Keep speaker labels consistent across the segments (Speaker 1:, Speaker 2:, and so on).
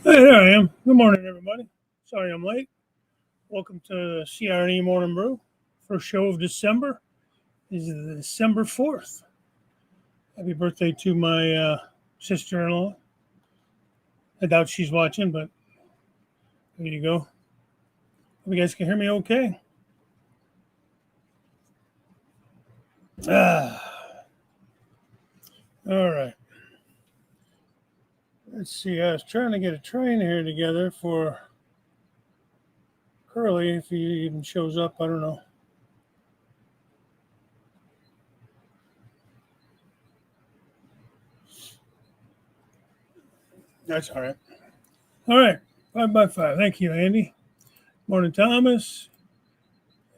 Speaker 1: Hey, there I am. Good morning, everybody. Sorry I'm late. Welcome to the CR&E Morning Brew. First show of December is December 4th. Happy birthday to my sister-in-law. I doubt she's watching, but there you go. Hope you guys can hear me okay. All right. Let's see. I was trying to get a train here together for Curly, if he even shows up. I don't know. That's all right. All right. 5x5. Thank you, Andy. Morning, Thomas.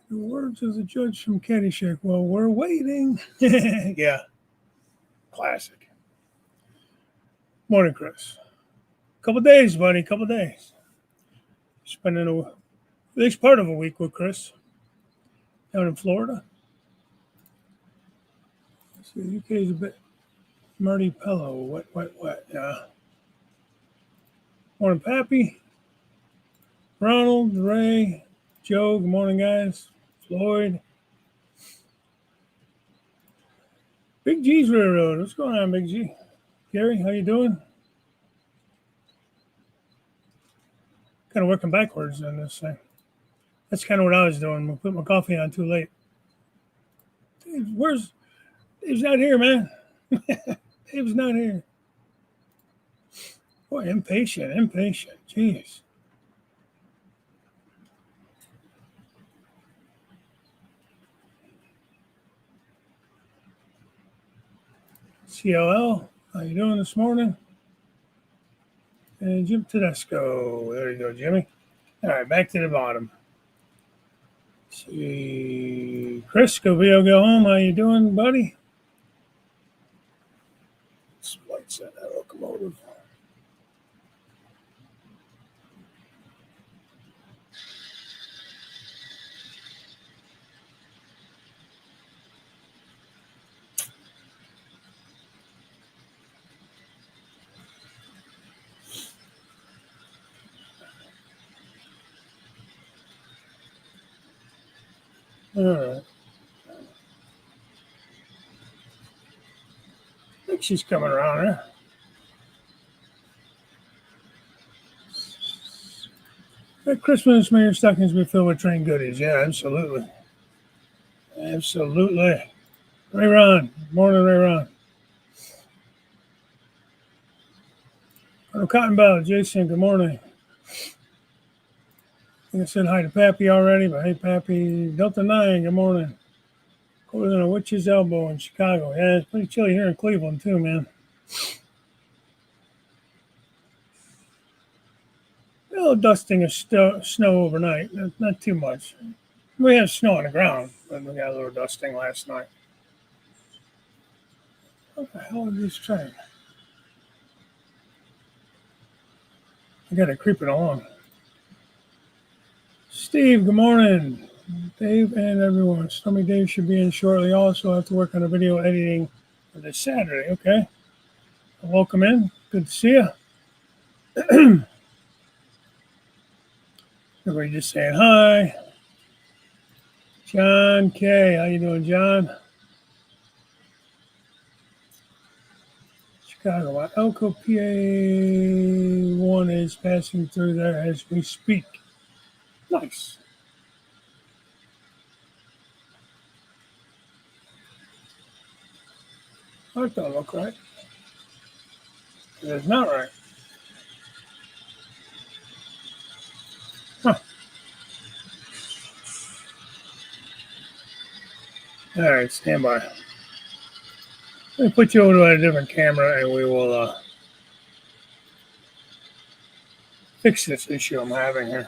Speaker 1: The words of the judge from Caddyshack. Well, we're waiting. Yeah. Classic. Morning, Chris. Couple days, buddy. Couple days. Spending at least part of a week with Chris down in Florida. Let's see, the UK is a bit Marty Pello. Wet. Yeah. Morning, Pappy. Ronald, Ray, Joe. Good morning, guys. Floyd. Big G's Railroad. What's going on, Big G? Gary, how you doing? Kind of working backwards on this thing. That's kind of what I was doing. I put my coffee on too late. Dave's not here, man. Dave's not here. Boy, impatient. Jeez. CLL, how you doing this morning? And Jim Tedesco. There you go, Jimmy. All right, back to the bottom. Let's see. Chris, go home. How you doing, buddy? Lights at that locomotive. All right. I think she's coming around here. At Christmas, may your stockings be filled with train goodies. Yeah, absolutely. Absolutely. Ray Ron. Morning, Ray Ron. Cotton Bell, Jason, good morning. I think I said hi to Pappy already, but hey, Pappy. Delta 9, good morning. Colder than a witch's elbow in Chicago. Yeah, it's pretty chilly here in Cleveland, too, man. A little dusting of snow overnight. Not too much. We have snow on the ground, but we got a little dusting last night. What the hell is this train? I got it creeping along. Steve, good morning. Dave and everyone. Stormy Dave should be in shortly. Also, I have to work on a video editing for this Saturday. Okay. Welcome in. Good to see you. Everybody just saying hi. John K. How you doing, John? Chicago. Elko PA 1 is passing through there as we speak. Nice. That don't look right. It's not right. Huh. All right, stand by. Let me put you over to a different camera and we will fix this issue I'm having here.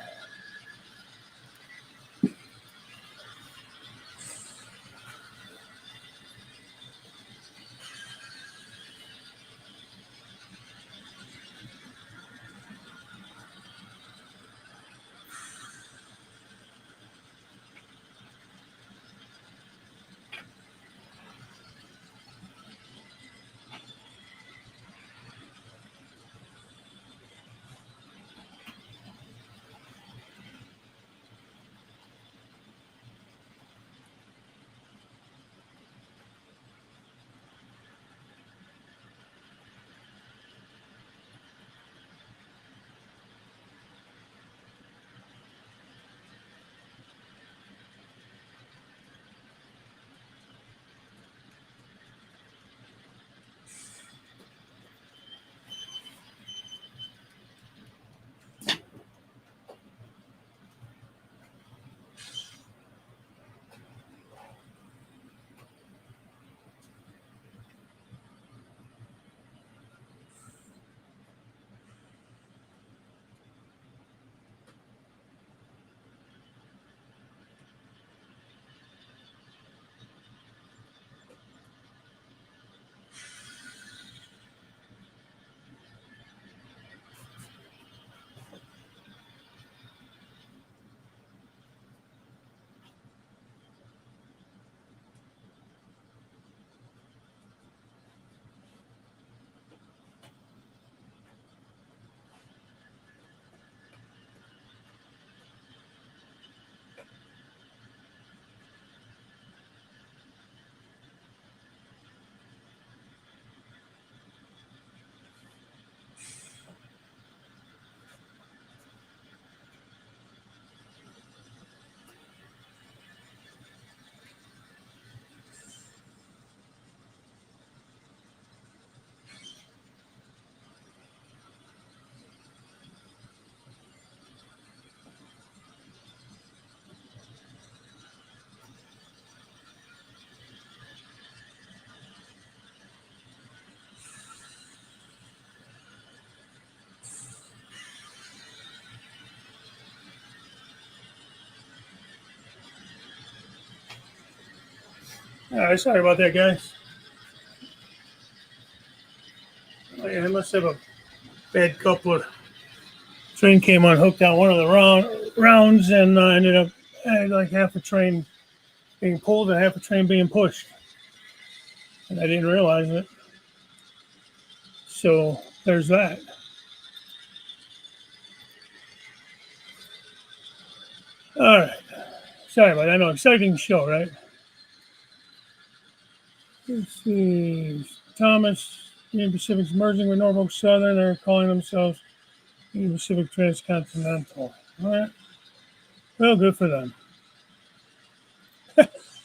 Speaker 1: All right, sorry about that, guys. Oh, yeah, I must have a bad coupler. Train came unhooked on one of the rounds, and ended up like half a train being pulled and half a train being pushed, and I didn't realize it. So there's that. All right. Sorry about that. I know, exciting show, right? Let's see. Thomas, Union Pacific's merging with Norfolk Southern. They're calling themselves Union Pacific Transcontinental. All right. Well, good for them.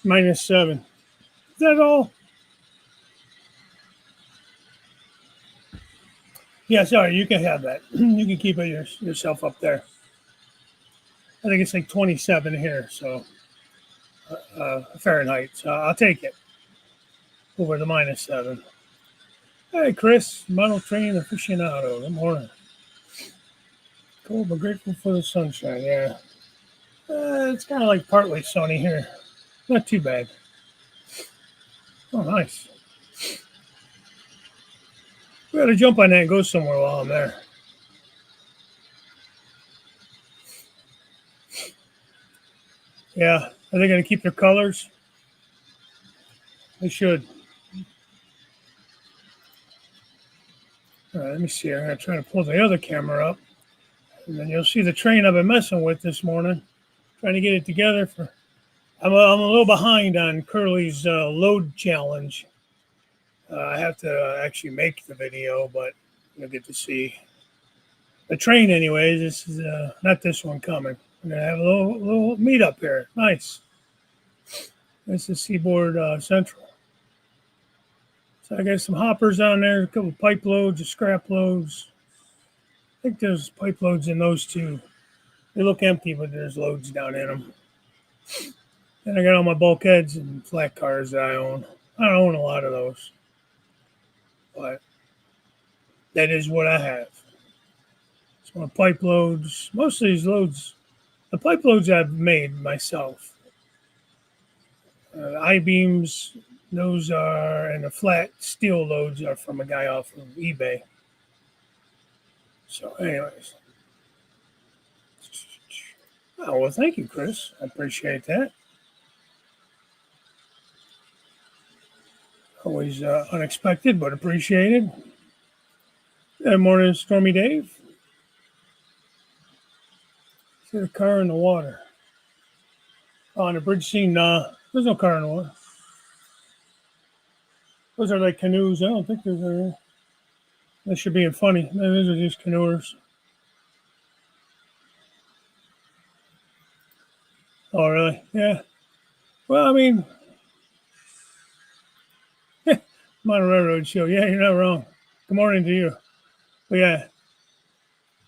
Speaker 1: -7. Is that all? Yeah, sorry. You can have that. You can keep it yourself up there. I think it's like 27 here, so Fahrenheit. So I'll take it over the -7. Hey, Chris, model train aficionado. Good morning. Cold but grateful for the sunshine. Yeah, it's kind of like partly sunny here. Not too bad. Oh, nice. We got to jump on that and go somewhere while I'm there. Yeah, are they going to keep their colors? They should. All right, let me see. I'm going to try to pull the other camera up, and then you'll see the train I've been messing with this morning. Trying to get it together for. I'm a little behind on Curly's load challenge. I have to actually make the video, but you'll get to see the train anyways. This is not this one coming. We're going to have a little meetup here. Nice. This is Seaboard Central. So I got some hoppers on there, a couple pipe loads, scrap loads. I think there's pipe loads in those too. They look empty, but there's loads down in them. And I got all my bulkheads and flat cars that I own. I don't own a lot of those, but that is what I have. So my pipe loads, most of these loads, the pipe loads I've made myself. I-beams, those are, and the flat steel loads are from a guy off of eBay. So, anyways. Oh, well, thank you, Chris. I appreciate that. Always unexpected, but appreciated. Good morning, Stormy Dave. See the car in the water. Oh, on the bridge scene, nah, there's no car in the water. Those are like canoes. I don't think those are. They should be funny. No, those are just canoers. Oh, really? Yeah. Well, I mean, Modern Railroad Show. Yeah, you're not wrong. Good morning to you. But yeah.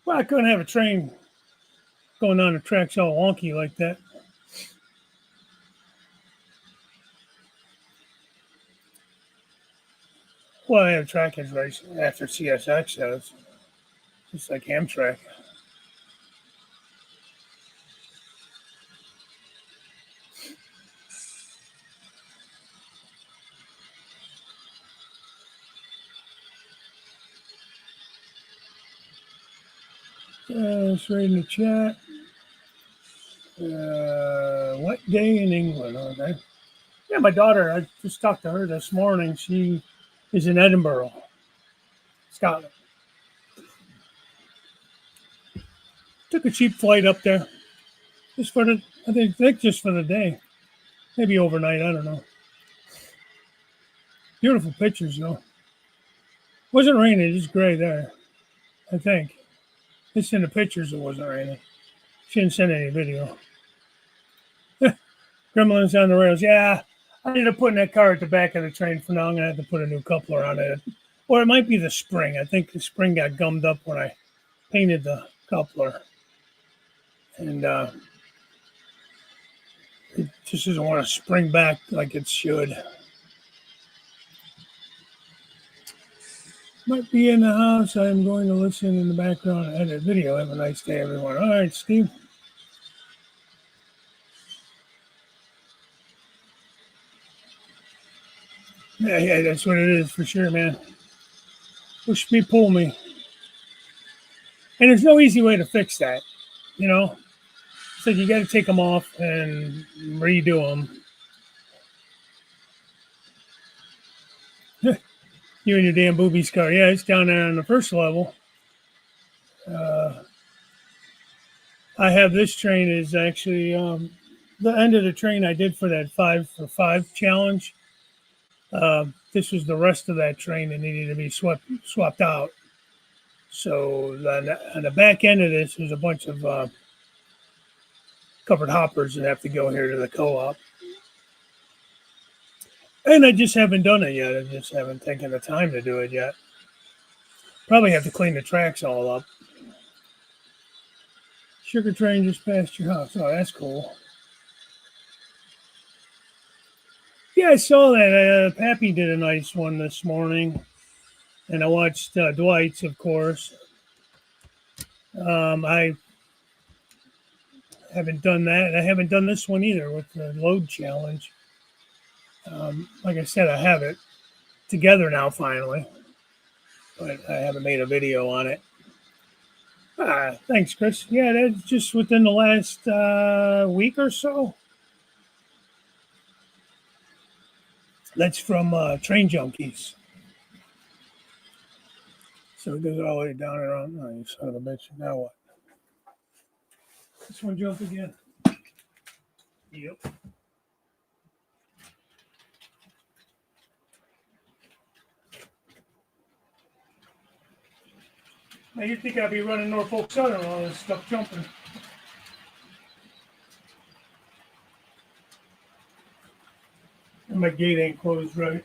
Speaker 1: Well, I couldn't have a train going down the tracks all wonky like that. Well, I have trackage race after CSX does. Just like Amtrak. It's right in the chat. What day in England? Okay. Yeah, my daughter, I just talked to her this morning. She is in Edinburgh, Scotland. Took a cheap flight up there. Just for the, I think just for the day. Maybe overnight, I don't know. Beautiful pictures, though. Wasn't raining, it's gray there, I think. It's in the pictures it wasn't raining. She didn't send any video. Gremlins on the rails. Yeah, I ended up putting that car at the back of the train for now. I'm going to have to put a new coupler on it. Or it might be the spring. I think the spring got gummed up when I painted the coupler. And it just doesn't want to spring back like it should. Might be in the house. I am going to listen in the background and edit video. Have a nice day, everyone. All right, Steve. Yeah, that's what it is for sure, man. Push me, pull me. And there's no easy way to fix that, you know? So you got to take them off and redo them. You and your damn boobies car. Yeah, it's down there on the first level. I have this train is actually the end of the train I did for that 5 for 5 challenge. This was the rest of that train that needed to be swapped out. So on the back end of this, there's a bunch of covered hoppers that have to go here to the co-op. And I just haven't done it yet. I just haven't taken the time to do it yet. Probably have to clean the tracks all up. Sugar train just passed your house. Oh, that's cool. Yeah, I saw that. Pappy did a nice one this morning. And I watched Dwight's, of course. I haven't done that. I haven't done this one either with the load challenge. Like I said, I have it together now finally, but I haven't made a video on it. Thanks, Chris. Yeah, that's just within the last week or so. That's from Train Junkies. So it goes all the way down and around. Oh, you son of a bitch. Now what? This one jump again. Yep. Now you think I'd be running Norfolk Southern all this stuff jumping. And my gate ain't closed right.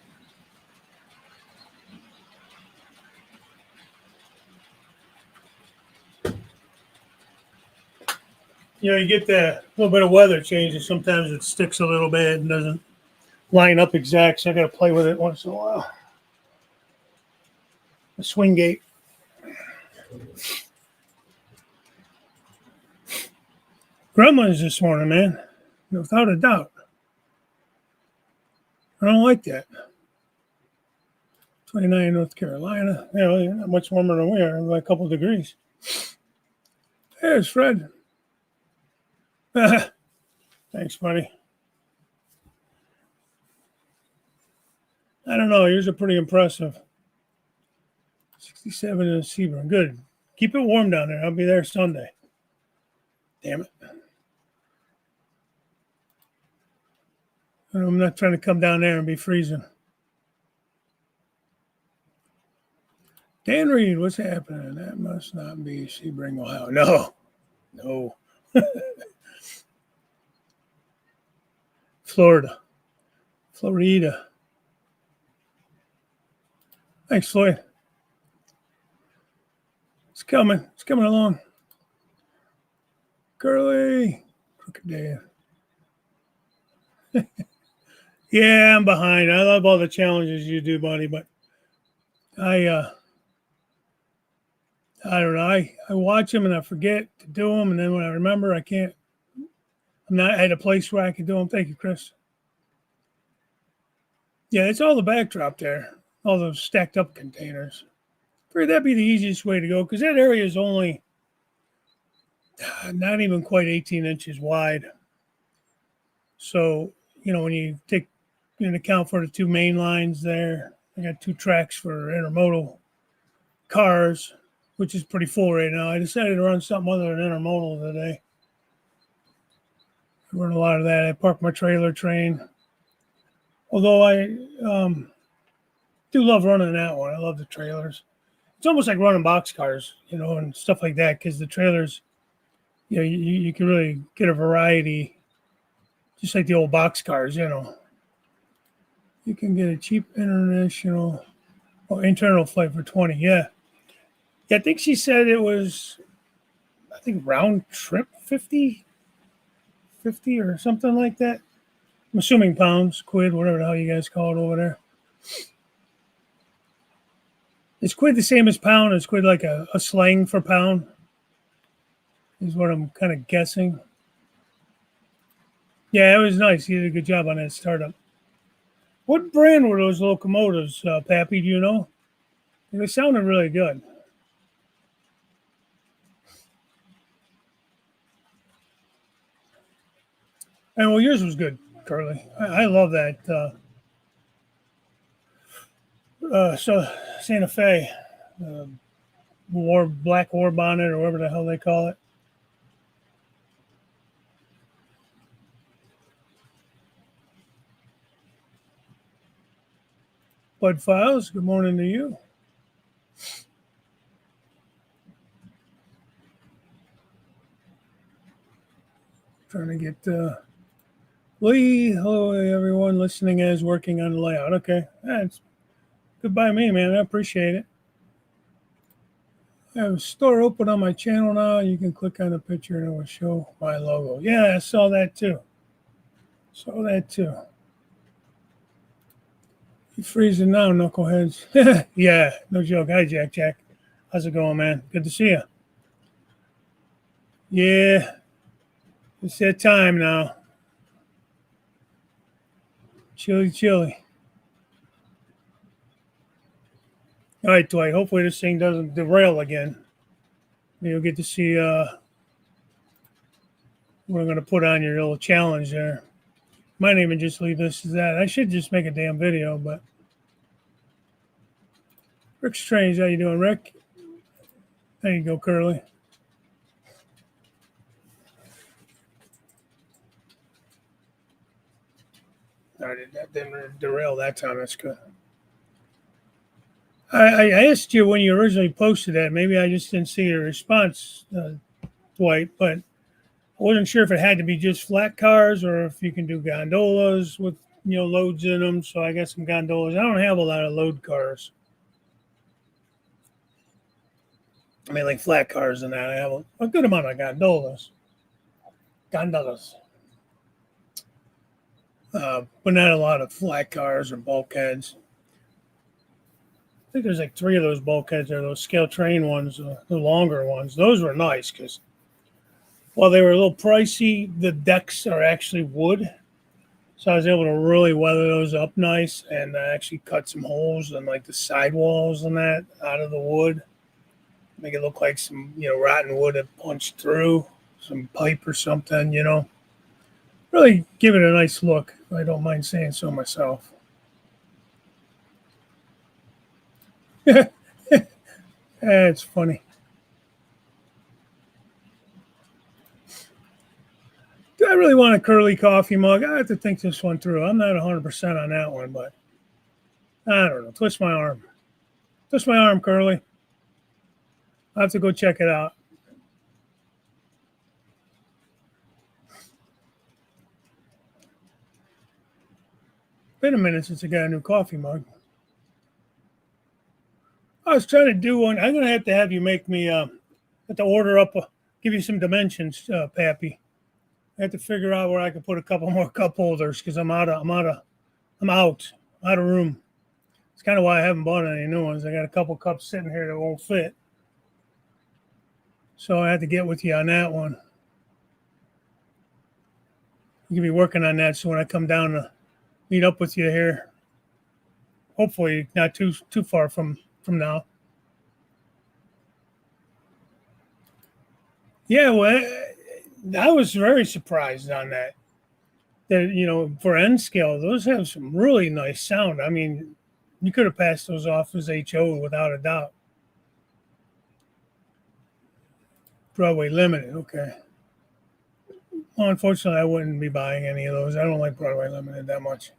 Speaker 1: You know, you get that little bit of weather change, and sometimes it sticks a little bit and doesn't line up exact, so I got to play with it once in a while. The swing gate. Gremlins this morning, man. Without a doubt. I don't like that. 29 in North Carolina. You know, not much warmer than we are, by a couple of degrees. There's Fred. Thanks, buddy. I don't know. Yours are pretty impressive. 67 in Sebring. Good. Keep it warm down there. I'll be there Sunday. Damn it. I'm not trying to come down there and be freezing. Dan Reed, what's happening? That must not be Sebring, Ohio. No. Florida. Thanks, Floyd. It's coming along. Curly. Crooked Dave. Yeah, I'm behind. I love all the challenges you do, buddy, but I don't know. I watch them and I forget to do them, and then when I remember, I can't. I'm not at a place where I can do them. Thank you, Chris. Yeah, it's all the backdrop there, all those stacked up containers. I figured that'd be the easiest way to go because that area is only not even quite 18 inches wide. So, you know, when you take into account for the 2 main lines there, I got 2 tracks for intermodal cars, which is pretty full right now. I decided to run something other than intermodal today. I run a lot of that. I park my trailer train. Although I do love running that one. I love the trailers. It's almost like running box cars, you know, and stuff like that, because the trailers, you know, you can really get a variety, just like the old box cars, you know. You can get a cheap international or internal flight for 20. Yeah, I think she said it was, I think round trip 50 or something like that. I'm assuming pounds, quid, whatever the hell you guys call it over there. Is quid the same as pound? Is quid like a slang for pound? Is what I'm kind of guessing. Yeah, it was nice. He did a good job on that startup. What brand were those locomotives, Pappy? Do you know? They sounded really good. And well, yours was good, Curly. I love that. So Santa Fe, uh, black war bonnet or whatever the hell they call it. Bud Files, good morning to you. Trying to get Lee. Hello, everyone listening as working on the layout. Okay, that's good by me, man. I appreciate it. I have a store open on my channel now. You can click on the picture and it will show my logo. Yeah, I saw that too. You freezing now, knuckleheads. Yeah, no joke. Hi, Jack. How's it going, man? Good to see you. Yeah, it's that time now. Chilly. All right, Dwight. Hopefully this thing doesn't derail again. You'll get to see we're going to put on your little challenge there. Might even just leave this as that. I should just make a damn video, but Rick Strange, how you doing, Rick? There you go, Curly. That didn't derail that time. That's good. I asked you when you originally posted that. Maybe I just didn't see your response, Dwight, but I wasn't sure if it had to be just flat cars or if you can do gondolas with loads in them. So I got some gondolas. I don't have a lot of load cars. I mean, like flat cars and that. I have a good amount of gondolas. But not a lot of flat cars or bulkheads. I think there's like 3 of those bulkheads there, those scale train ones, the longer ones. Those were nice because while they were a little pricey, the decks are actually wood. So I was able to really weather those up nice and actually cut some holes in like the sidewalls and that out of the wood. Make it look like some, rotten wood that punched through some pipe or something, Really give it a nice look, if I don't mind saying so myself. It's funny. Do I really want a Curly coffee mug? I have to think this one through. I'm not 100% on that one, but I don't know. Twist my arm, Curly. I'll have to go check it out. Been a minute since I got a new coffee mug. I was trying to do one. I'm going to have you make me have to order up, give you some dimensions, Pappy. I have to figure out where I can put a couple more cup holders because I'm out of room. It's kind of why I haven't bought any new ones. I got a couple cups sitting here that won't fit. So I had to get with you on that one. You can be working on that. So when I come down to meet up with you here, hopefully not too far from now. Yeah, well, I was very surprised on that. That for N scale, those have some really nice sound. I mean, you could have passed those off as HO without a doubt. Broadway Limited, okay. Well, unfortunately, I wouldn't be buying any of those. I don't like Broadway Limited that much.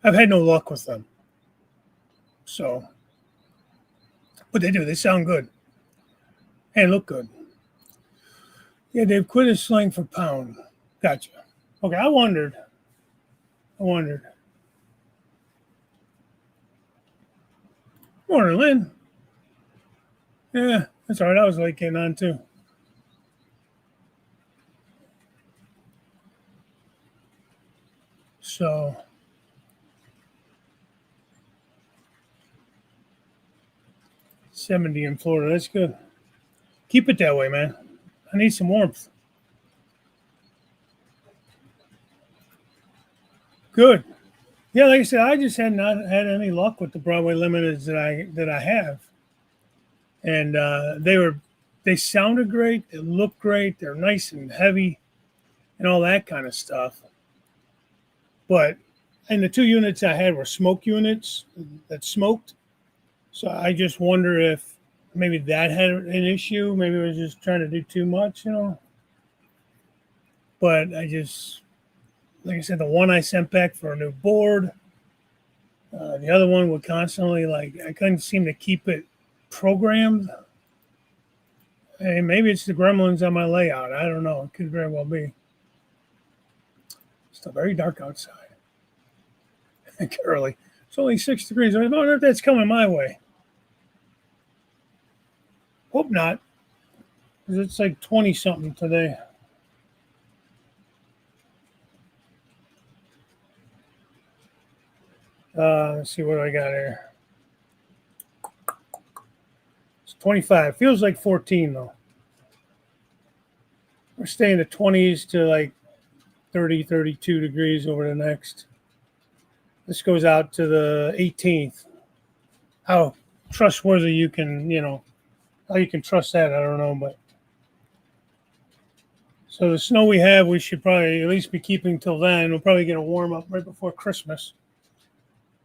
Speaker 1: I've had no luck with them. So, but they do. They sound good and look good. Yeah, they've quit his slang for pound. Gotcha. Okay, I wondered. Morning, Lynn. Yeah, that's all right. I was late getting on too. So, $70 in Florida. That's good. Keep it that way, man. I need some warmth. Good. Yeah, like I said, I just had not had any luck with the Broadway Limiteds that I have, and they sounded great, they look great, they're nice and heavy, and all that kind of stuff. But and the two units I had were smoke units that smoked, so I just wonder if maybe that had an issue. Maybe I was just trying to do too much, you know. But I just, like I said, the one I sent back for a new board. The other one would constantly like I couldn't seem to keep it programmed. And maybe it's the gremlins on my layout. I don't know. It could very well be. It's still very dark outside. Early. It's only 6 degrees. I wonder if that's coming my way. Hope not, because it's like 20 something today. Let's see what I got here. It's 25. Feels like 14 though. We're staying the 20s to like 30, 32 degrees over the next. This goes out to the 18th. How trustworthy you can, how you can trust that, I don't know. But so the snow we have, we should probably at least be keeping till then. We'll probably get a warm up right before Christmas,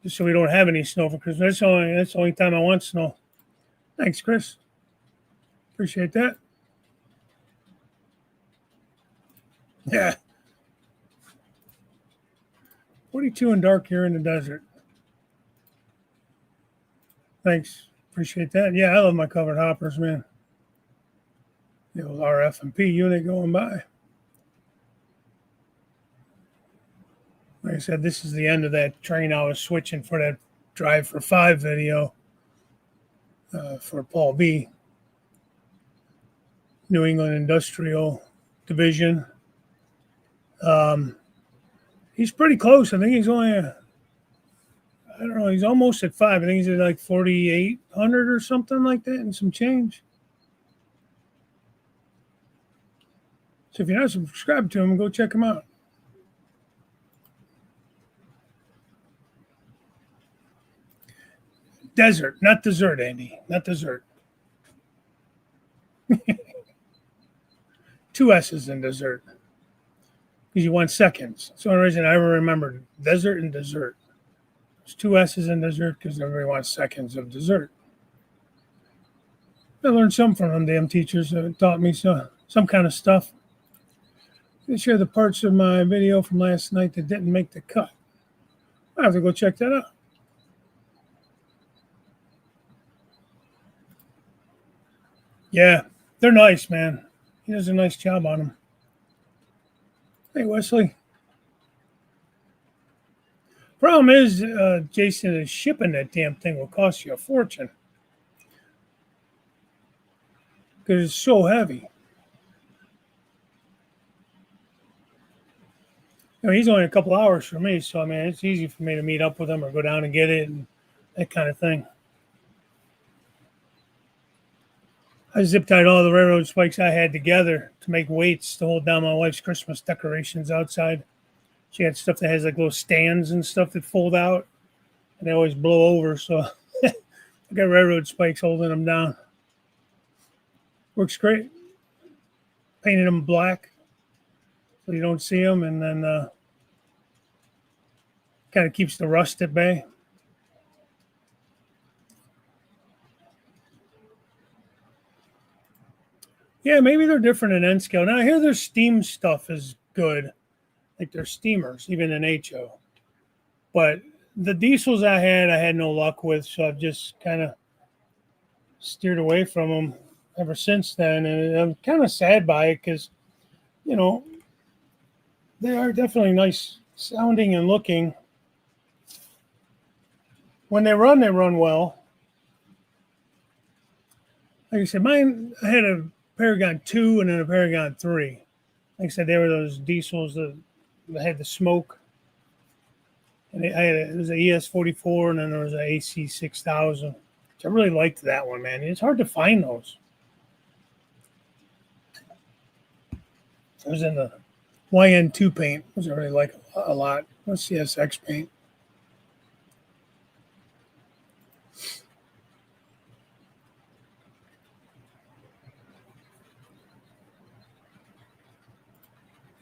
Speaker 1: just so we don't have any snow for Christmas. That's the only time I want snow. Thanks, Chris. Appreciate that. Yeah. 42 and dark here in the desert. Thanks. Appreciate that. Yeah, I love my covered hoppers, man. The old RF&P unit going by. Like I said, this is the end of that train I was switching for that Drive for 5 video for Paul B. New England Industrial Division. He's pretty close. I think he's only, I don't know, he's almost at 5. I think he's at like 4,800 or something like that and some change. So if you're not subscribed to him, go check him out. Desert, not dessert, Andy. Not dessert. 2 S's in dessert. Because you want seconds. That's the only reason I ever remembered desert and dessert. There's 2 S's in dessert because everybody wants seconds of dessert. I learned some from them damn teachers that taught me some kind of stuff. They share the parts of my video from last night that didn't make the cut. I have to go check that out. Yeah, they're nice, man. He does a nice job on them. Hey, Wesley. Problem is, Jason, is shipping that damn thing will cost you a fortune. Because it's so heavy. He's only a couple hours from me, so I mean, it's easy for me to meet up with him or go down and get it and that kind of thing. I zip tied all the railroad spikes I had together to make weights to hold down my wife's Christmas decorations outside. She had stuff that has like little stands and stuff that fold out, and they always blow over. So I got railroad spikes holding them down. Works great. Painted them black so you don't see them, and then kind of keeps the rust at bay. Yeah, maybe they're different in N scale. Now I hear their steam stuff is good, like their steamers, even in HO. But the diesels I had no luck with, so I've just kind of steered away from them ever since then. And I'm kind of sad by it because, they are definitely nice sounding and looking. When they run well. Like I said, mine, I had a Paragon 2 and then a Paragon 3. Like I said, they were those diesels that had the smoke. And it was an ES44 and then there was an AC 6000. I really liked that one, man. It's hard to find those. I was in the YN2 paint, which I really like a lot. What's CSX paint?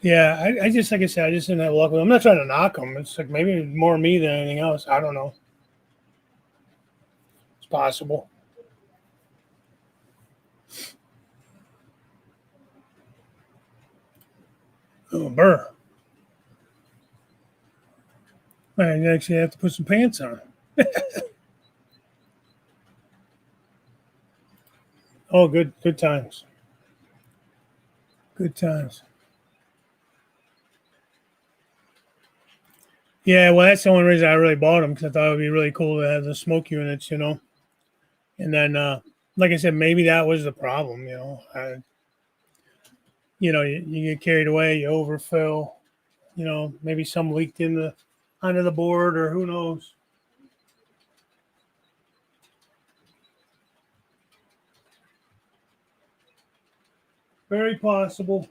Speaker 1: Yeah, I just like I said, I just didn't have luck with them. I'm not trying to knock them. It's like maybe more me than anything else. I don't know. It's possible. Oh, burr. Man, you actually have to put some pants on. Oh, good times. Good times. Yeah, well, that's the only reason I really bought them because I thought it would be really cool to have the smoke units, And then, like I said, maybe that was the problem, you get carried away, you overfill, maybe some leaked in the onto the board or who knows. Very possible.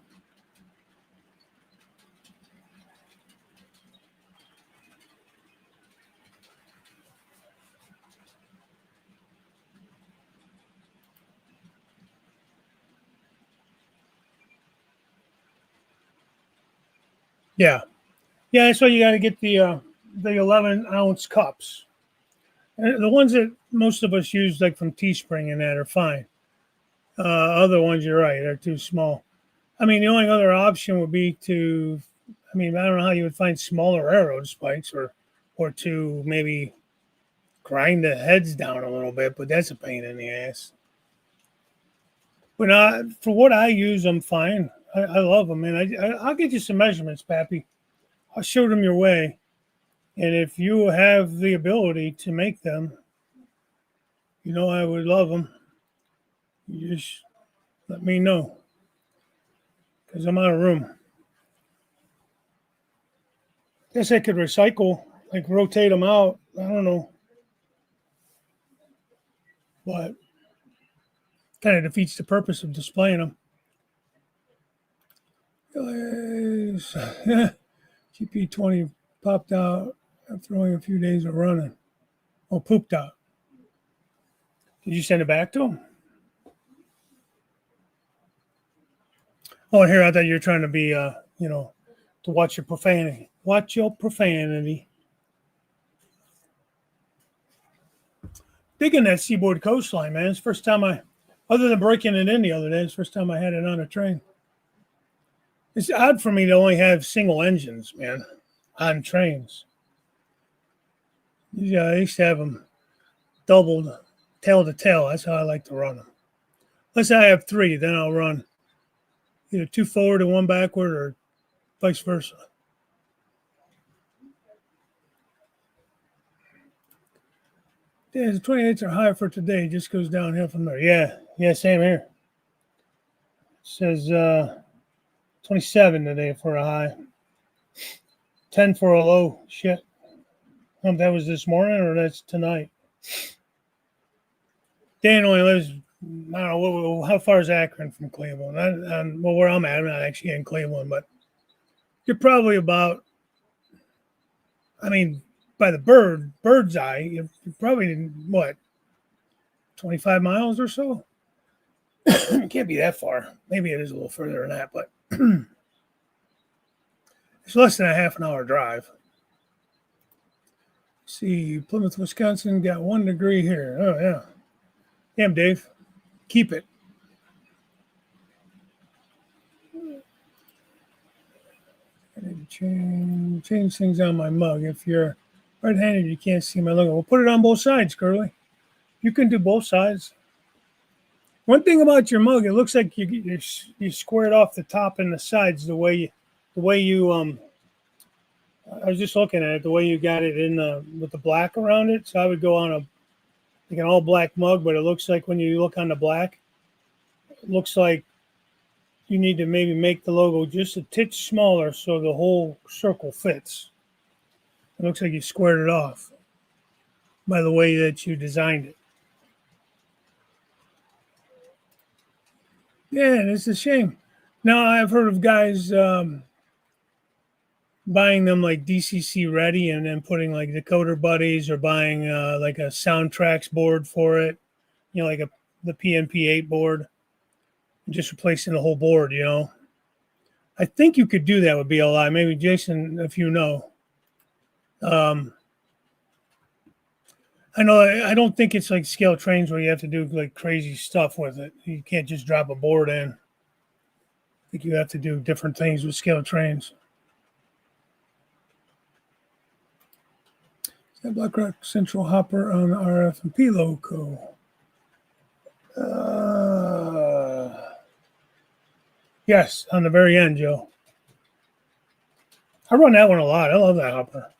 Speaker 1: Yeah, yeah. That's why you got to get the 11-ounce cups. And the ones that most of us use, like from Teespring and that, are fine. Other ones, you're right, are too small. I mean, the only other option would be to, I mean, I don't know how you would find smaller arrow spikes or to maybe grind the heads down a little bit, but that's a pain in the ass. But for what I use, I'm fine. I love them, and I'll get you some measurements, Pappy. I'll show them your way, and if you have the ability to make them, I would love them. You just let me know because I'm out of room. Guess I could recycle, like rotate them out. I don't know, but kind of defeats the purpose of displaying them. GP20 popped out after only a few days of running. Oh, pooped out. Did you send it back to him? Oh, here, I thought you were trying to be, to watch your profanity. Watch your profanity. Digging that seaboard coastline, man. It's the first time other than breaking it in the other day, it's the first time I had it on a train. It's odd for me to only have single engines, man, on trains. Yeah, I used to have them doubled tail to tail. That's how I like to run them. Unless I have three, then I'll run either two forward and one backward or vice versa. Yeah, the 28s are high for today. Just goes downhill from there. Yeah, same here. It says 27 today for a high, 10 for a low. Shit. That was this morning or that's tonight. Dan only lives, I don't know, how far is Akron from Cleveland? Well, where I'm at, I'm not actually in Cleveland, but you're probably about, I mean, by the bird's eye, you're probably, what, 25 miles or so? It can't be that far. Maybe it is a little further than that, but it's less than a half an hour drive. See, Plymouth, Wisconsin got 1 degree here. Oh, yeah. Damn, Dave. Keep it. I need to change things on my mug. If you're right-handed, you can't see my logo. We'll put it on both sides, Curly. You can do both sides. One thing about your mug, it looks like you squared off the top and the sides the way you I was just looking at it, the way you got it with the black around it. So I would go on like an all black mug, but it looks like when you look on the black, it looks like you need to maybe make the logo just a titch smaller so the whole circle fits. It looks like you squared it off by the way that you designed it. Yeah, and it's a shame. Now I've heard of guys buying them like DCC ready and then putting like decoder buddies or buying like a soundtracks board for it, like the PNP8 board, and just replacing the whole board, I think you could do that with BLI. Maybe Jason, if you know. I know. I don't think it's like scale trains where you have to do like crazy stuff with it. You can't just drop a board in. I think you have to do different things with scale trains. Is that BlackRock Central Hopper on the RF&P loco? Yes, on the very end, Joe. I run that one a lot. I love that hopper.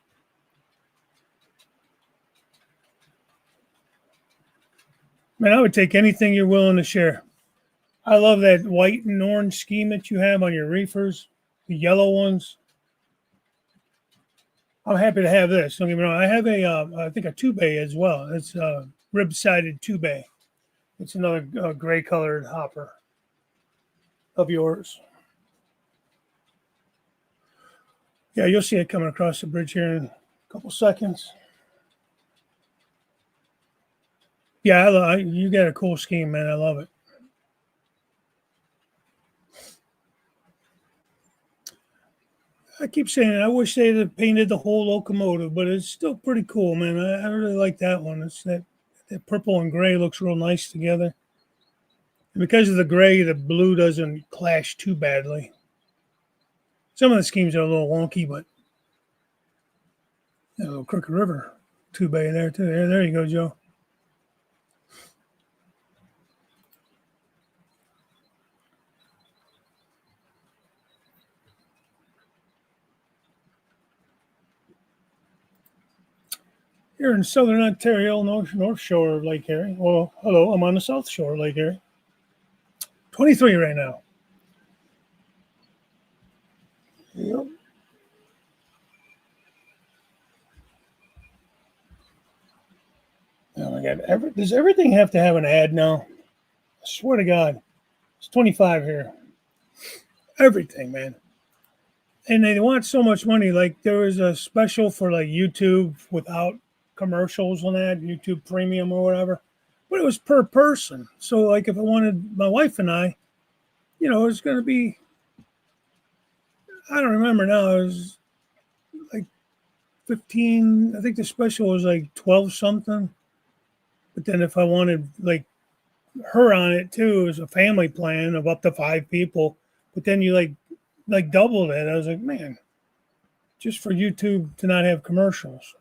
Speaker 1: Man, I would take anything you're willing to share. I love that white and orange scheme that you have on your reefers, the yellow ones. I'm happy to have this. Don't get me wrong. I have I think a 2-bay as well. It's a rib-sided 2-bay. It's another gray colored hopper of yours. Yeah, you'll see it coming across the bridge here in a couple seconds. Yeah, you got a cool scheme, man. I love it. I keep saying I wish they'd have painted the whole locomotive, but it's still pretty cool, man. I really like that one. It's that purple and gray looks real nice together. And because of the gray, the blue doesn't clash too badly. Some of the schemes are a little wonky, but a little Crooked River 2-bay there too. There you go, Joe. Here in southern Ontario, North Shore of Lake Erie. Well, hello, I'm on the South Shore of Lake Erie. 23 right now. Yep. Oh my God! Does everything have to have an ad now? I swear to God, it's 25 here. Everything, man. And they want so much money. Like there was a special for like YouTube without commercials on that, YouTube Premium or whatever, but it was per person. So like if I wanted my wife and I, it was going to be, I don't remember now. It was like 15. I think the special was like 12 something. But then if I wanted like her on it too, it was a family plan of up to 5 people. But then you like doubled it. I was like, man, just for YouTube to not have commercials.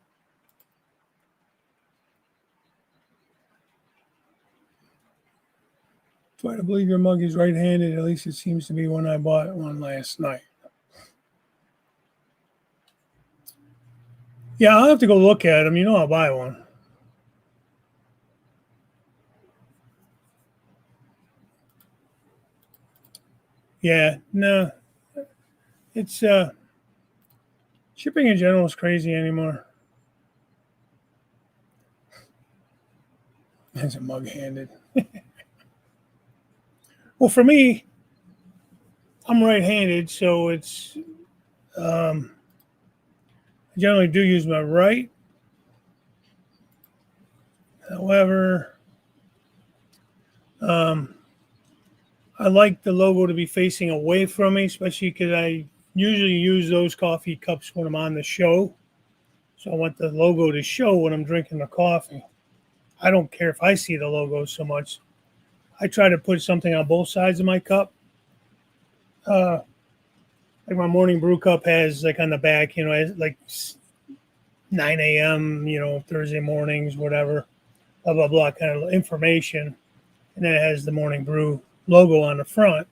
Speaker 1: Try to believe your mug is right-handed. At least it seems to be when I bought one last night. Yeah, I'll have to go look at them. I'll buy one. Yeah, no. It's shipping in general is crazy anymore. It's a mug handed. Well, for me, I'm right-handed, so it's I generally do use my right. However, I like the logo to be facing away from me, especially because I usually use those coffee cups when I'm on the show. So I want the logo to show when I'm drinking the coffee. I don't care if I see the logo so much. I try to put something on both sides of my cup. Like my morning brew cup has like on the back, like 9 a.m., Thursday mornings, whatever, blah, blah, blah, kind of information. And then it has the morning brew logo on the front.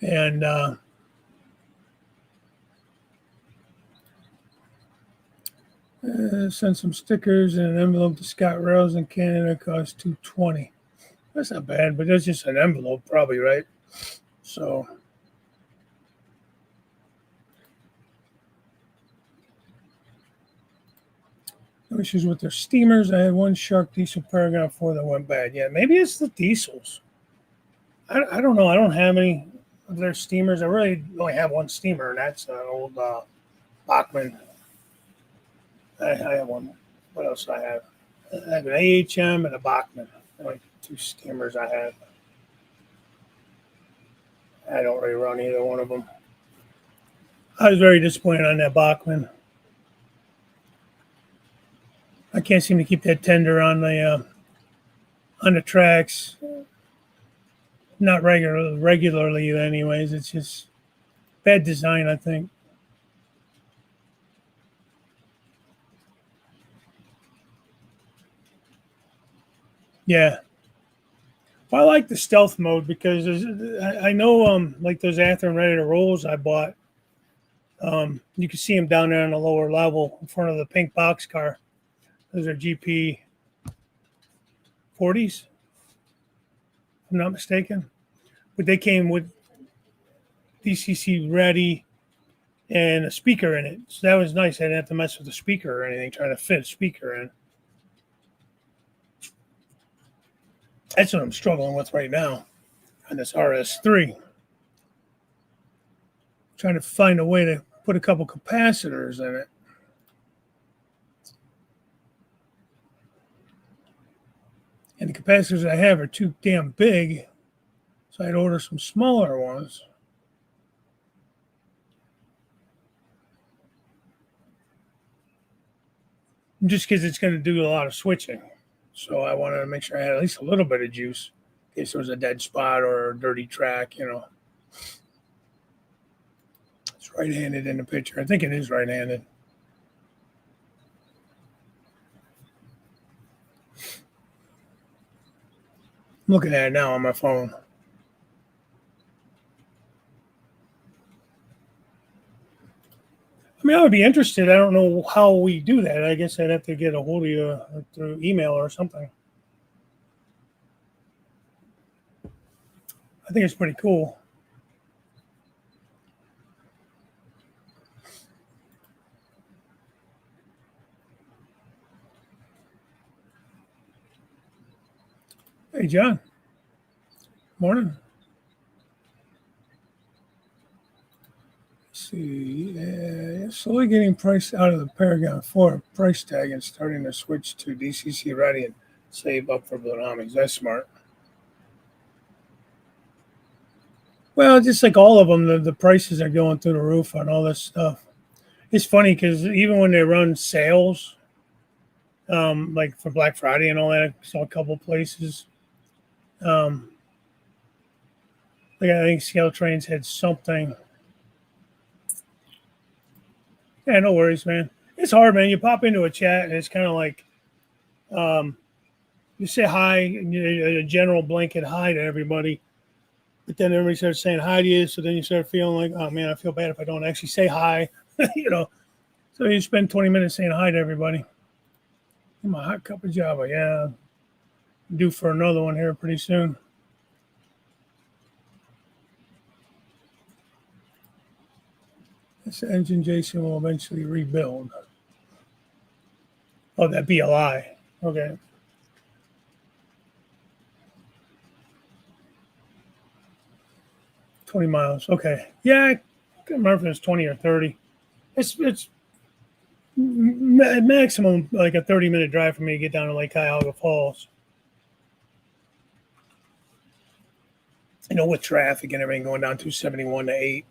Speaker 1: And send some stickers and an envelope to Scott Rails in Canada. Cost $220. That's not bad, but that's just an envelope, probably, right? So, no issues with their steamers. I had one Shark Diesel Paragon 4 that went bad. Yeah, maybe it's the diesels. I don't know. I don't have any of their steamers. I really only have one steamer, and that's an old Bachman. I have one. What else do I have? I have an AHM and a Bachman. Like 2 steamers I have. I don't really run either one of them. I was very disappointed on that Bachman. I can't seem to keep that tender on the tracks. Not regularly, anyways. It's just bad design, I think. Yeah. I like the stealth mode because I know like those Athearn Ready to Rolls I bought. You can see them down there on the lower level in front of the pink box car. Those are GP 40s, if I'm not mistaken. But they came with DCC ready and a speaker in it. So that was nice. I didn't have to mess with the speaker or anything, trying to fit a speaker in. That's what I'm struggling with right now on this RS3. Trying to find a way to put a couple capacitors in it. And the capacitors I have are too damn big, so I'd order some smaller ones. Just because it's going to do a lot of switching. So I wanted to make sure I had at least a little bit of juice in case there was a dead spot or a dirty track, you know. It's right-handed in the picture. I think it is right-handed. I'm looking at it now on my phone. I mean, I would be interested. I don't know how we do that. I guess I'd have to get a hold of you through email or something. I think it's pretty cool. Hey, John. Morning. Let's see. Slowly getting price out of the Paragon 4 price tag and starting to switch to DCC ready and save up for Bluenomics. That's smart. Well, just like all of them, the prices are going through the roof on all this stuff. It's funny because even when they run sales, like for Black Friday and all that, I saw a couple places. Like I think Scale Trains had something. Yeah, no worries, man. It's hard, man. You pop into a chat and it's kind of like you say hi, a general blanket hi to everybody, but then everybody starts saying hi to you. So then you start feeling like, oh man, I feel bad if I don't actually say hi, you know. So you spend 20 minutes saying hi to everybody. Give my hot cup of Java, yeah. Due for another one here pretty soon. This engine Jason will eventually rebuild. Oh, that BLI. Okay. $20 miles. Okay. Yeah, I can't remember if it was 20 or 30. It's maximum like a 30-minute drive for me to get down to Lake Cuyahoga Falls. You know, with traffic and everything going down 271 to 8.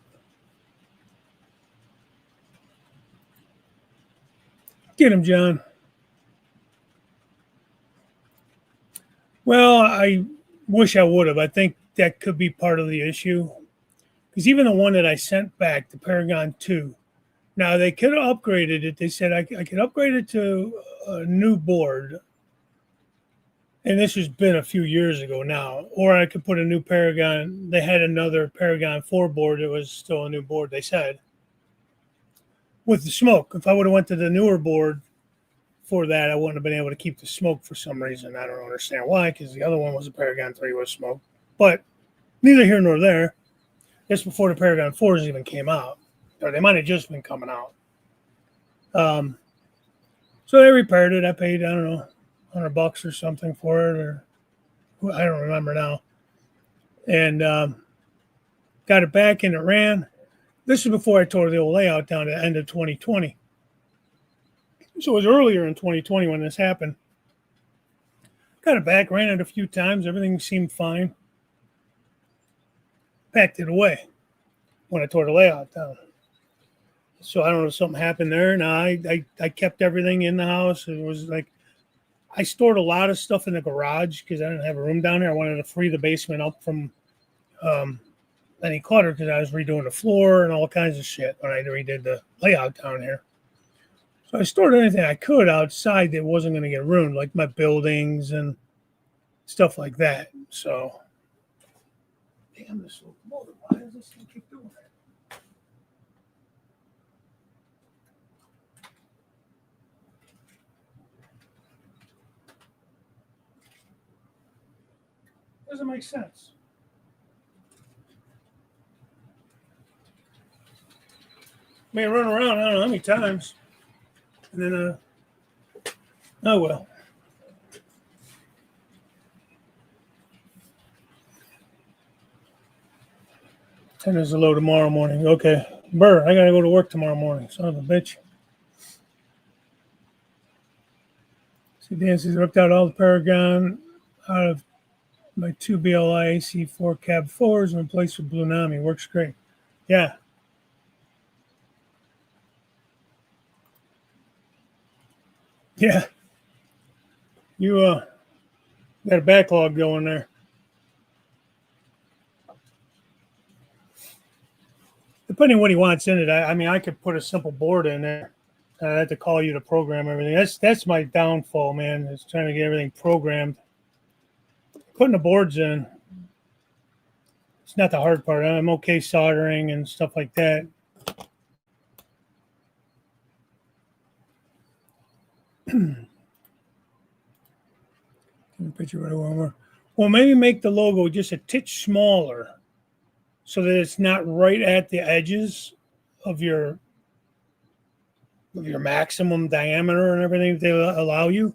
Speaker 1: Get him, John. Well, I wish I would have. I think that could be part of the issue. Because even the one that I sent back, the Paragon 2, now they could have upgraded it. They said I could upgrade it to a new board. And this has been a few years ago now. Or I could put a new Paragon. They had another Paragon 4 board. It was still a new board, they said. With the smoke. If I would have went to the newer board for that, I wouldn't have been able to keep the smoke for some reason. I don't understand why, because the other one was a Paragon 3 with smoke. But neither here nor there. Just before the Paragon 4s even came out. Or they might have just been coming out. So they repaired it. I paid, I don't know, $100 or something for it, or I don't remember now. And got it back and it ran. This is before I tore the old layout down to the end of 2020. So it was earlier in 2020 when this happened. Got it back, ran it a few times. Everything seemed fine. packed it away when I tore the layout down. So I don't know if something happened there. No, I kept everything in the house. It was like I stored a lot of stuff in the garage because I didn't have a room down there. I wanted to free the basement up from any clutter because I was redoing the floor and all kinds of shit when I redid the layout down here. So I stored anything I could outside that wasn't going to get ruined, like my buildings and stuff like that. So, damn this locomotive! Why does this thing keep doing that? Doesn't make sense. I mean, run around I don't know how many times, and then oh well. Tender's a low tomorrow morning. Okay, Burr, I gotta go to work tomorrow morning. Son of a bitch. See, Dancy's ripped out all the Paragon out of my two BLI AC4 cab fours and replaced with Blue Nami. Works great. Yeah. Yeah. You got a backlog going there. Depending on what he wants in it, I mean, I could put a simple board in there. I have to call you to program everything. That's my downfall, man. Is trying to get everything programmed. Putting the boards in, it's not the hard part. I'm okay soldering and stuff like that. Picture right over. Well, maybe make the logo just a titch smaller, so that it's not right at the edges of your maximum diameter and everything they allow you,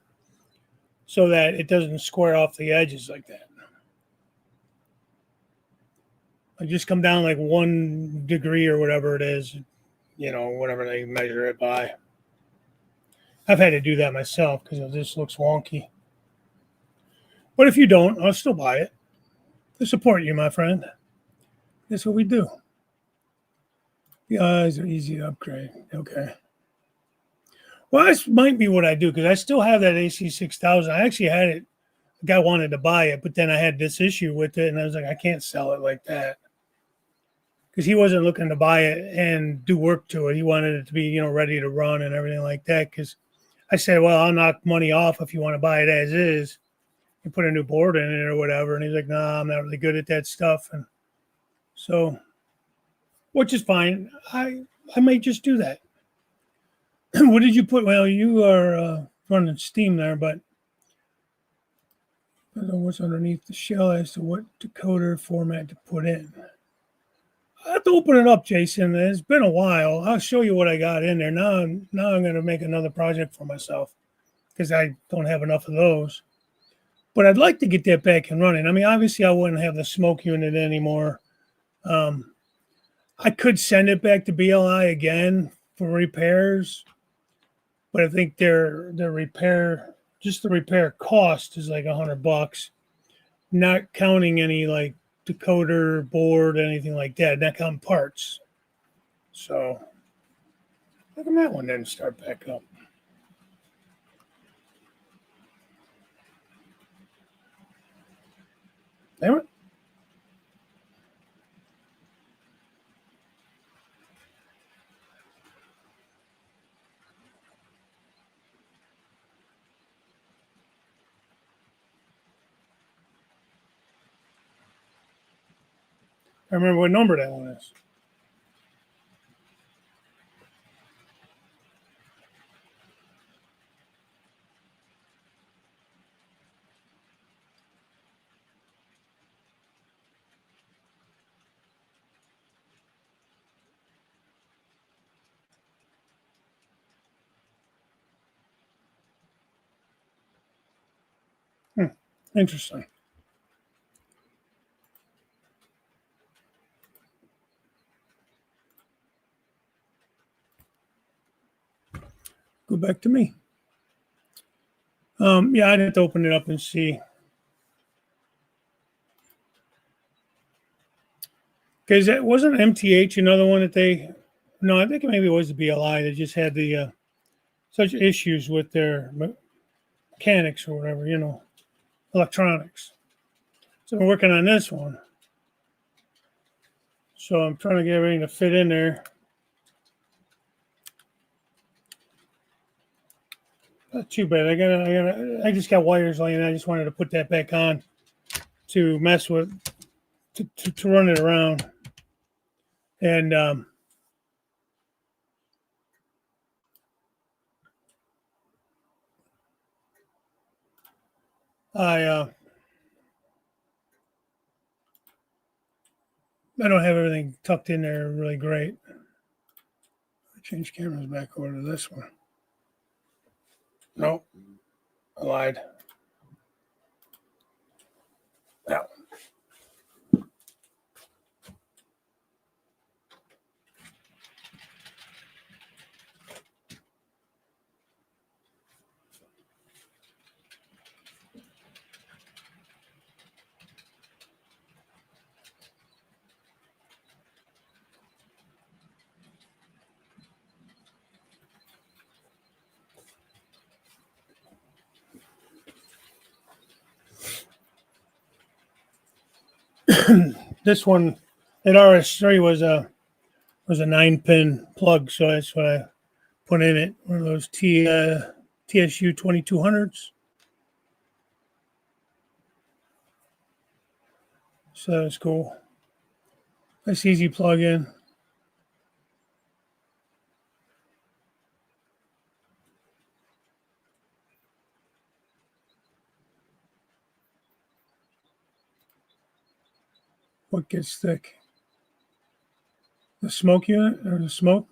Speaker 1: so that it doesn't square off the edges like that. I just come down like 1 degree or whatever it is, whatever they measure it by. I've had to do that myself because this looks wonky. But if you don't, I'll still buy it to support you, my friend. That's what we do. The eyes are easy to upgrade. Okay. Well, this might be what I do because I still have that AC6000. I actually had it. The guy wanted to buy it, but then I had this issue with it, and I was like, I can't sell it like that because he wasn't looking to buy it and do work to it. He wanted it to be, ready to run and everything like that. Because I said, well, I'll knock money off if you want to buy it as is and put a new board in it or whatever. And he's like, nah, I'm not really good at that stuff. And so, which is fine. I might just do that. What did you put? Well, you are running Steam there, but I don't know what's underneath the shell as to what decoder format to put in. I have to open it up, Jason. It's been a while. I'll show you what I got in there. Now I'm going to make another project for myself because I don't have enough of those. But I'd like to get that back and running. I mean, obviously, I wouldn't have the smoke unit anymore. I could send it back to BLI again for repairs, but I think their repair, just the repair cost is like $100, not counting any like decoder, board, anything like that, not counting parts. So, how come that one didn't start back up? Damn it. I remember what number that one is. Interesting. Go back to me. Yeah, I'd have to open it up and see. Because it wasn't MTH another one that they. No, I think maybe it was the BLI. They just had the such issues with their mechanics or whatever, electronics. So we're working on this one. So I'm trying to get everything to fit in there. Not too bad. I just got wires laying. I just wanted to put that back on to mess with, to run it around. And I don't have everything tucked in there really great. I change cameras back over to this one. Nope, I lied. That one. This one at RS3 was a 9-pin plug, so that's what I put in it. One of those TSU 2200s. So that's cool. Nice easy plug in. What gets thick? The smoke unit or the smoke?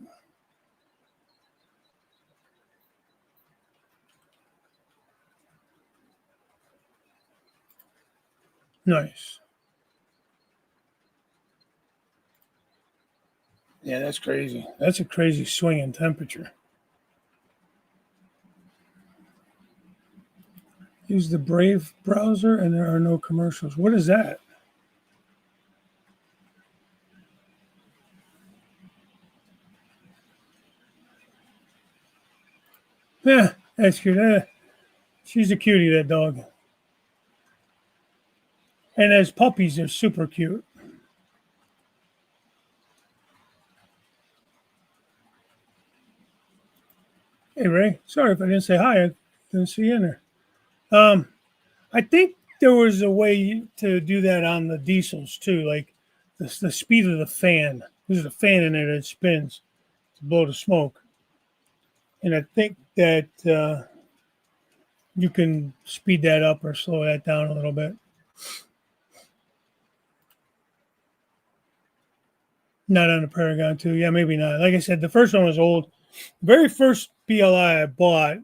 Speaker 1: Nice. Yeah, that's crazy. That's a crazy swing in temperature. Use the Brave browser and there are no commercials. What is that? Yeah, that's cute. She's a cutie, that dog. And as puppies, they're super cute. Hey, Ray. Sorry if I didn't say hi. I didn't see you in there. I think there was a way to do that on the diesels too, like the speed of the fan. There's a fan in there that spins to blow the smoke. And I think that you can speed that up or slow that down a little bit. Not on the Paragon 2. Yeah, maybe not. Like I said, the first one was old. The very first BLI I bought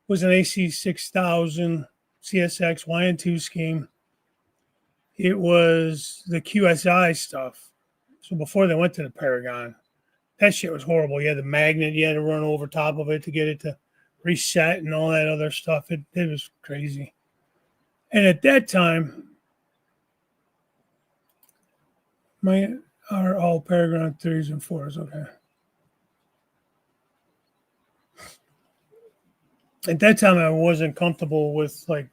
Speaker 1: was an AC 6000 CSX YN2 scheme. It was the QSI stuff. So before they went to the Paragon, that shit was horrible. You had the magnet, you had to run over top of it to get it to reset and all that other stuff. It was crazy. And at that time, my are all Paragon 3s and 4s. Okay. At that time, I wasn't comfortable with like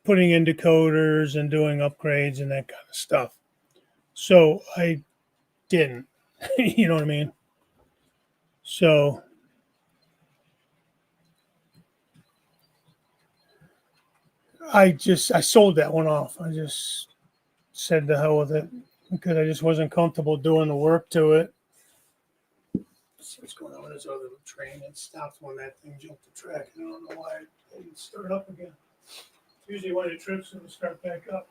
Speaker 1: putting in decoders and doing upgrades and that kind of stuff. So I didn't. You know what I mean? So I sold that one off. I just said the hell with it because I just wasn't comfortable doing the work to it. See what's going on with this other train. It stopped when that thing jumped the track. I don't know why it didn't start up again. Usually when it trips, it'll start back up.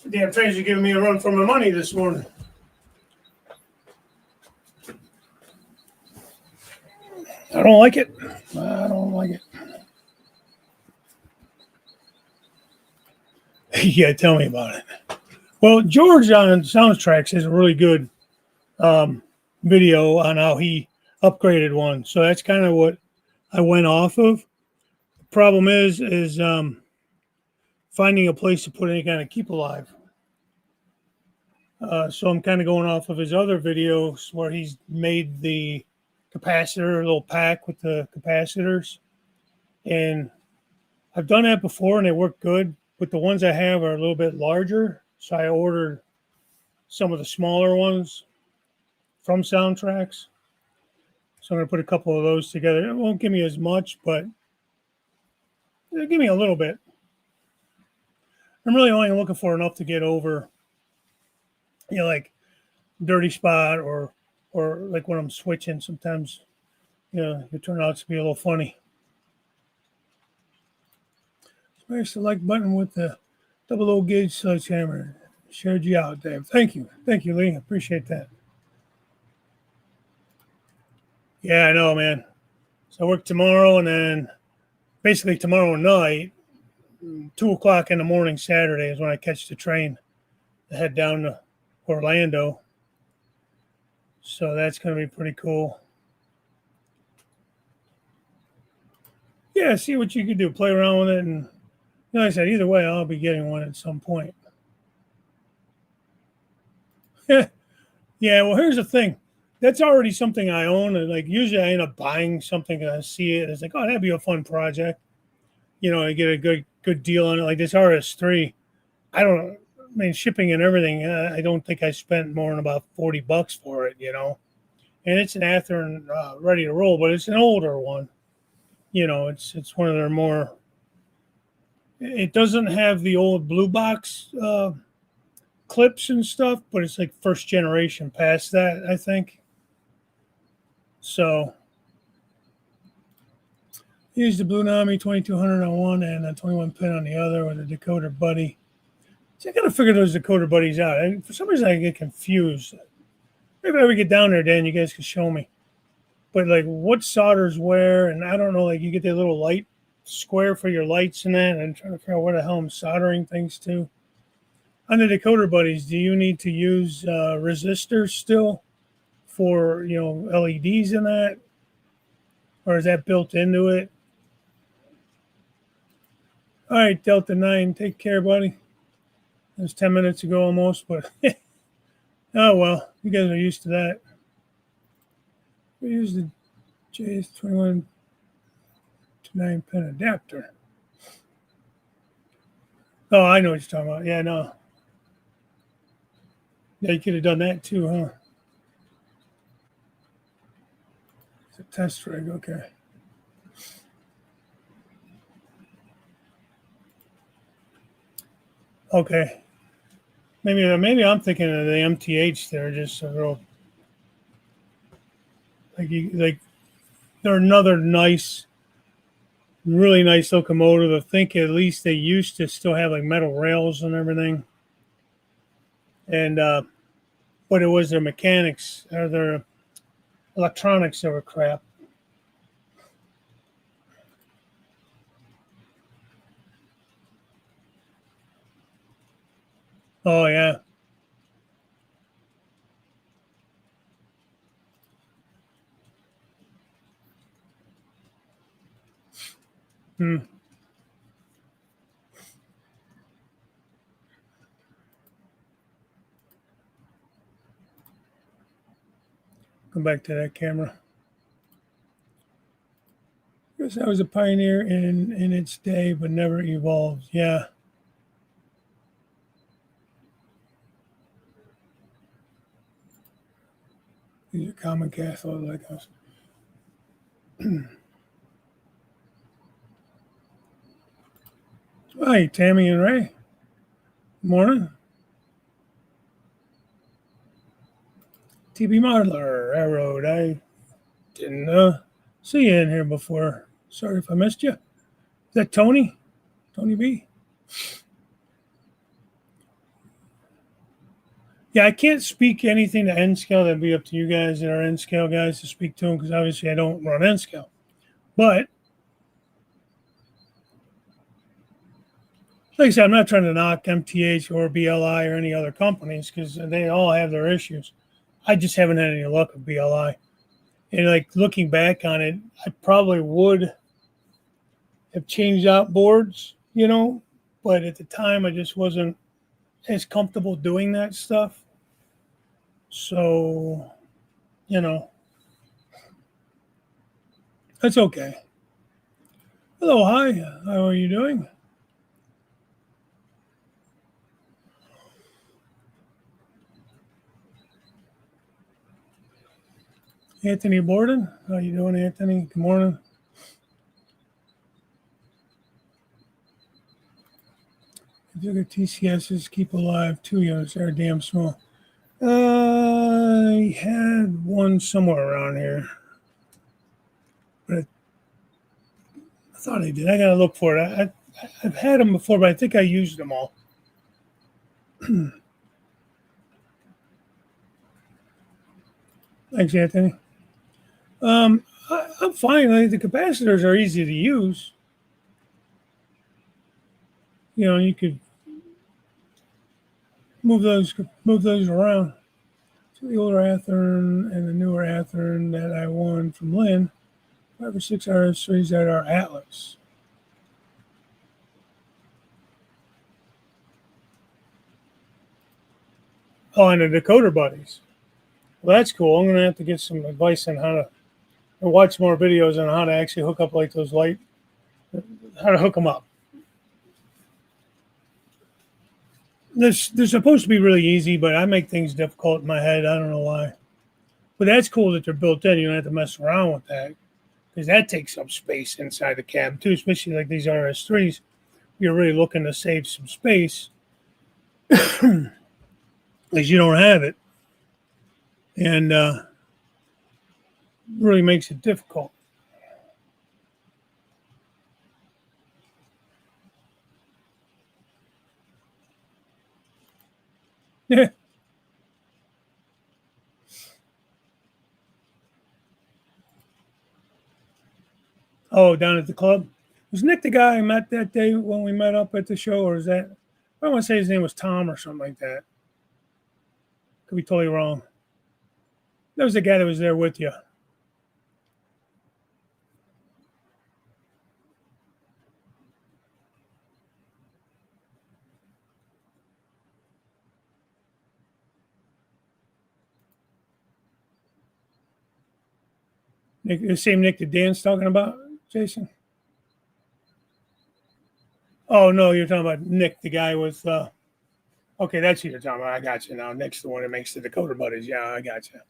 Speaker 1: The damn trains are giving me a run for my money this morning. I don't like it. I don't like it. Yeah, tell me about it. Well, George on Soundtracks has a really good um, video on how he upgraded one. So that's kind of what I went off of. The problem is finding a place to put any kind of keep alive. So I'm kind of going off of his other videos where he's made the capacitor, a little pack with the capacitors. And I've done that before and they work good, but the ones I have are a little bit larger. So I ordered some of the smaller ones from Soundtracks. So I'm going to put a couple of those together. It won't give me as much, but it'll give me a little bit. I'm really only looking for enough to get over, like dirty spot or like when I'm switching. Sometimes, it turn out to be a little funny. Smash the like button with the 00 gauge sledgehammer. Shared you out, Dave. Thank you, Lee. Appreciate that. Yeah, I know, man. So I work tomorrow, and then basically tomorrow night, 2:00 in the morning, Saturday is when I catch the train to head down to Orlando. So that's going to be pretty cool. Yeah, see what you can do. Play around with it. And like I said, either way, I'll be getting one at some point. Yeah, well, here's the thing. That's already something I own. And like usually I end up buying something and I see it. And it's like, oh, that'd be a fun project. I get a good deal on it. Like this RS3. I don't know. I mean, shipping and everything, I don't think I spent more than about $40 for it, And it's an Athearn ready to roll, but it's an older one. It's one of their more. It doesn't have the old blue box clips and stuff, but it's like first generation past that, I think. So use the Blue Nami 2200 on one and a 21 pin on the other with a decoder buddy. See, I gotta figure those decoder buddies out. And for some reason, I get confused. Maybe if I ever get down there, Dan, you guys can show me. But like, what solders where, and I don't know. Like, you get that little light square for your lights and that. And I'm trying to figure out where the hell I'm soldering things to. On the decoder buddies, do you need to use resistors still for LEDs in that, or is that built into it? All right, Delta 9, take care, buddy. It was 10 minutes ago almost, but oh well, you guys are used to that. We use the JS21 to 9 pin adapter. Oh, I know what you're talking about. Yeah, no. Yeah, you could have done that too, huh? It's a test rig, okay. Okay. Maybe I'm thinking of the MTH. They're just a real like they're another really nice locomotive. I think at least they used to still have like metal rails and everything. And but it was their mechanics or their electronics that were crap. Oh yeah. Hmm. Go back to that camera. I guess I was a pioneer in its day, but never evolved. Yeah. These are common cathodes like us. Hi, Tammy and Ray. Morning. TB Modeler, Railroad. I didn't see you in here before. Sorry if I missed you. Is that Tony? Tony B? Yeah, I can't speak anything to N scale. That'd be up to you guys that are N scale guys to speak to them because obviously I don't run N scale. But like I said, I'm not trying to knock MTH or BLI or any other companies because they all have their issues. I just haven't had any luck with BLI. And like looking back on it, I probably would have changed out boards, but at the time I just wasn't as comfortable doing that stuff. So, that's okay. Hello, hi. How are you doing? Anthony Borden. How you doing, Anthony? Good morning. I think the TCSs keep alive. 2 units are damn small. I had one somewhere around here, but I thought I did. I gotta look for it. I've had them before, but I think I used them all. Thanks, Anthony. I'm fine. The capacitors are easy to use. You could move those around. So the older Athearn and the newer Athearn that I won from Lynn, 5 or 6 RS3s that are Atlas. Oh, and the decoder buddies. Well, that's cool. I'm gonna have to get some advice on how to watch more videos on how to actually hook up like those how to hook them up. They're supposed to be really easy, but I make things difficult in my head. I don't know why. But that's cool that they're built in. You don't have to mess around with that because that takes up space inside the cab too, especially like these RS3s. You're really looking to save some space because you don't have it, and really makes it difficult. Yeah. Oh, down at the club. Was Nick the guy I met that day when we met up at the show, or is that? I want to say his name was Tom or something like that. Could be totally wrong. That was the guy that was there with you. Nick, the same Nick that Dan's talking about, Jason? Oh, no, you're talking about Nick, the guy with. Okay, that's who you're talking about. I got you now. Nick's the one that makes the Dakota Buddies. Yeah, I got you. A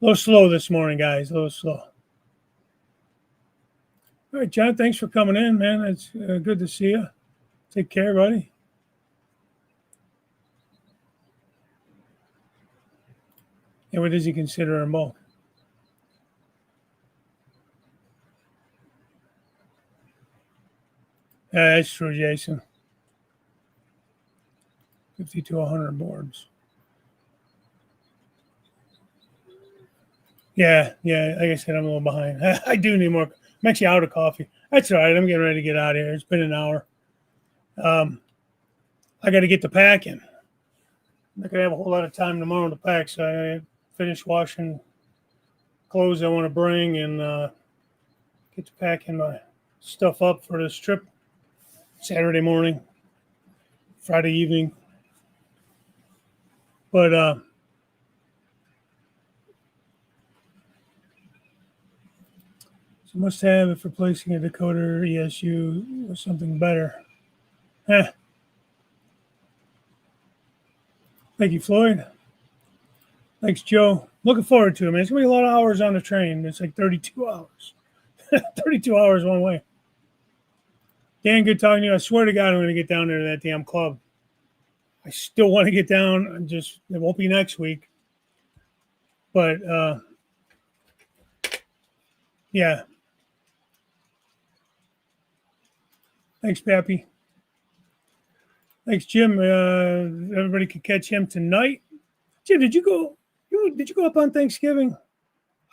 Speaker 1: little slow this morning, guys. A little slow. All right, John, thanks for coming in, man. It's good to see you. Take care, buddy. And what does he consider a bulk? Yeah, that's true, Jason. 50 to 100 boards. Yeah. Like I said, I'm a little behind. I do need more. I'm actually out of coffee. That's all right. I'm getting ready to get out of here. It's been an hour. I got to get to packing. I'm not going to have a whole lot of time tomorrow to pack, so I finish washing clothes I want to bring and get to packing my stuff up for this trip Saturday morning, Friday evening. But so must have if replacing a decoder ESU or something better. Eh. Thank you, Floyd. Thanks, Joe. Looking forward to it, man. It's going to be a lot of hours on the train. It's like 32 hours. 32 hours one way. Dan, good talking to you. I swear to God, I'm going to get down there to that damn club. I still want to get down. It won't be next week. But, yeah. Thanks, Pappy. Thanks, Jim. Everybody can catch him tonight. Jim, did you go? Did you go up on Thanksgiving?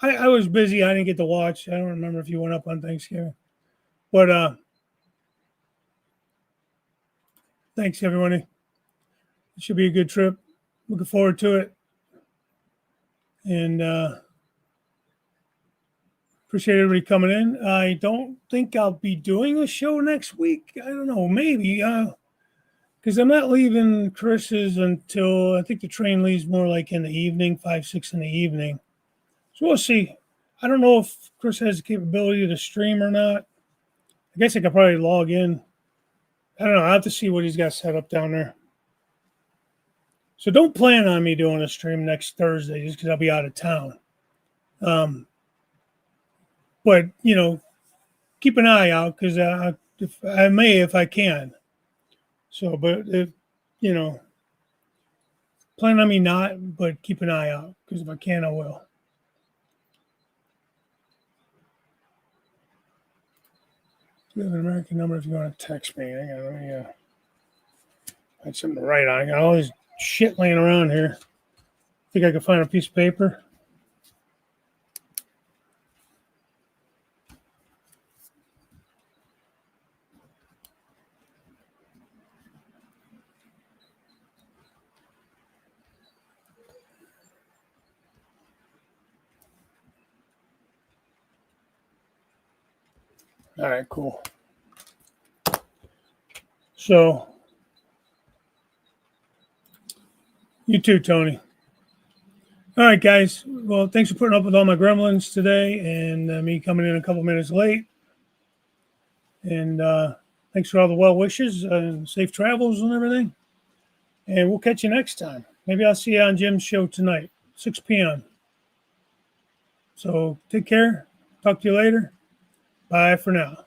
Speaker 1: I was busy. I didn't get to watch. I don't remember if you went up on Thanksgiving. But Thanks, everyone. It should be a good trip. Looking forward to it. And appreciate everybody coming in. I don't think I'll be doing a show next week. I don't know, maybe. Because I'm not leaving Chris's until I think the train leaves more like in the evening, 5, 6 in the evening. So we'll see. I don't know if Chris has the capability to stream or not. I guess I could probably log in. I don't know. I have to see what he's got set up down there. So don't plan on me doing a stream next Thursday just because I'll be out of town. But, keep an eye out because I may if I can. So, but if, plan on me not, but keep an eye out because if I can, I will. You have an American number if you want to text me. Hang on, let me find something to write on. I got all this shit laying around here. Think I can find a piece of paper? All right, cool. So, you too, Tony. All right, guys. Well, thanks for putting up with all my gremlins today and me coming in a couple minutes late. And thanks for all the well wishes and safe travels and everything. And we'll catch you next time. Maybe I'll see you on Jim's show tonight, 6 p.m. So take care. Talk to you later. Bye for now.